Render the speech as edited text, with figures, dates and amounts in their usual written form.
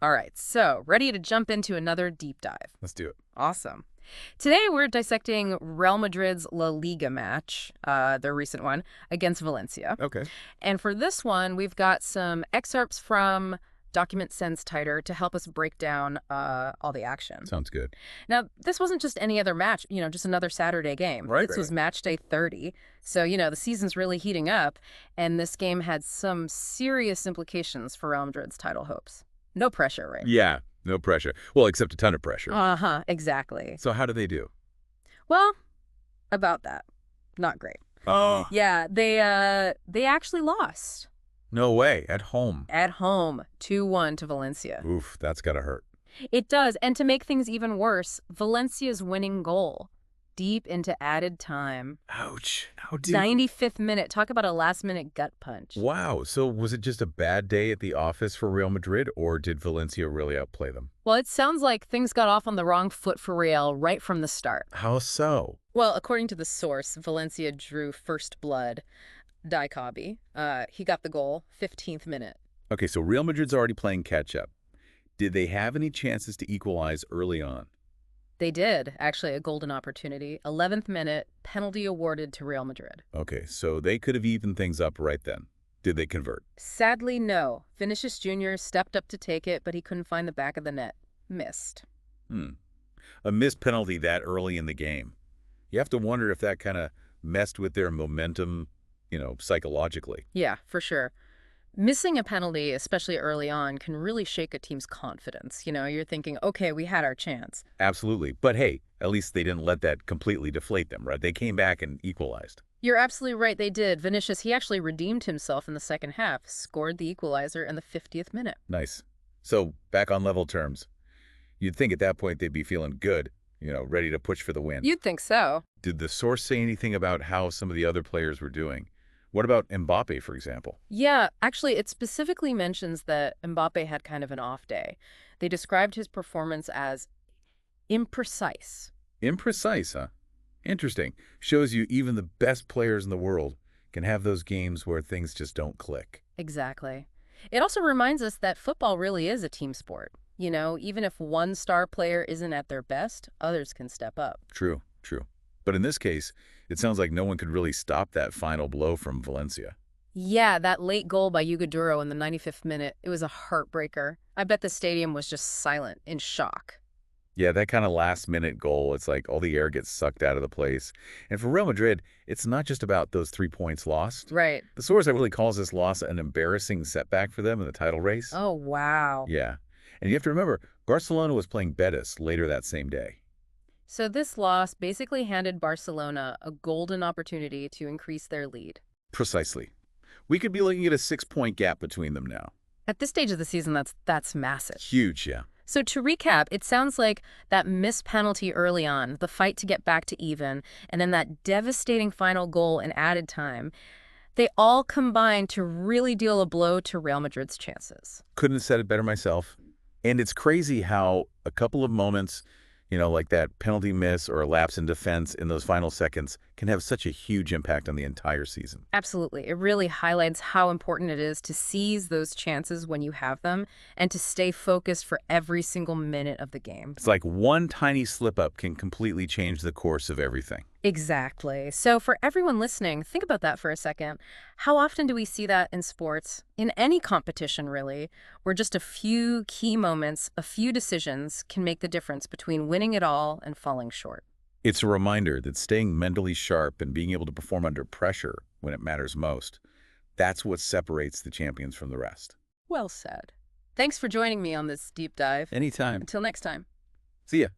All right, so ready to jump into another deep dive. Let's do it. Awesome. Today we're dissecting Real Madrid's La Liga match, their recent one, against Valencia. Okay. And for this one, we've got some excerpts from Document Sends Tighter to help us break down all the action. Sounds good. Now, this wasn't just any other match, just another Saturday game. Right. This was match day 30. So, the season's really heating up, and this game had some serious implications for Real Madrid's title hopes. No pressure, right? Yeah, no pressure. Well, except a ton of pressure. Uh-huh, exactly. So how do they do? Well, about that. Not great. Oh. Yeah, they actually lost. No way. At home. At home, 2-1 to Valencia. Oof, that's gotta hurt. It does, and to make things even worse, Valencia's winning goal, deep into added time. Ouch. How did... 95th minute. Talk about a last-minute gut punch. Wow. So was it just a bad day at the office for Real Madrid, or did Valencia really outplay them? Well, it sounds like things got off on the wrong foot for Real right from the start. How so? Well, according to the source, Valencia drew first blood. Diaby. He got the goal, 15th minute. Okay, so Real Madrid's already playing catch-up. Did they have any chances to equalize early on? They did, actually, a golden opportunity. 11th minute, penalty awarded to Real Madrid. Okay, so they could have evened things up right then. Did they convert? Sadly, no. Vinicius Jr. stepped up to take it, but he couldn't find the back of the net. Missed. A missed penalty that early in the game. You have to wonder if that kind of messed with their momentum, psychologically. Yeah, for sure. Missing a penalty, especially early on, can really shake a team's confidence. You're thinking, okay, we had our chance. Absolutely. But hey, at least they didn't let that completely deflate them, right? They came back and equalized. You're absolutely right, they did. Vinicius, he actually redeemed himself in the second half, scored the equalizer in the 50th minute. Nice. So back on level terms. You'd think at that point they'd be feeling good, ready to push for the win. You'd think so. Did the source say anything about how some of the other players were doing? What about Mbappe, for example? Yeah, actually, it specifically mentions that Mbappe had kind of an off day. They described his performance as imprecise. Imprecise, huh? Interesting. Shows you even the best players in the world can have those games where things just don't click. Exactly. It also reminds us that football really is a team sport. Even if one star player isn't at their best, others can step up. True. But in this case, it sounds like no one could really stop that final blow from Valencia. Yeah, that late goal by Duro in the 95th minute, it was a heartbreaker. I bet the stadium was just silent, in shock. Yeah, that kind of last-minute goal, it's like all the air gets sucked out of the place. And for Real Madrid, it's not just about those 3 points lost. Right. The source really calls this loss an embarrassing setback for them in the title race. Oh, wow. Yeah. And you have to remember, Barcelona was playing Betis later that same day. So this loss basically handed Barcelona a golden opportunity to increase their lead. Precisely. We could be looking at a 6-point gap between them now. At this stage of the season, that's massive. Huge, yeah. So to recap, it sounds like that missed penalty early on, the fight to get back to even, and then that devastating final goal in added time, they all combined to really deal a blow to Real Madrid's chances. Couldn't have said it better myself. And it's crazy how a couple of moments, like that penalty miss or a lapse in defense in those final seconds can have such a huge impact on the entire season. Absolutely. It really highlights how important it is to seize those chances when you have them and to stay focused for every single minute of the game. It's like one tiny slip-up can completely change the course of everything. Exactly. So for everyone listening, think about that for a second. How often do we see that in sports, in any competition really, where just a few key moments, a few decisions can make the difference between winning it all and falling short? It's a reminder that staying mentally sharp and being able to perform under pressure when it matters most, that's what separates the champions from the rest. Well said. Thanks for joining me on this deep dive. Anytime. Until next time. See ya.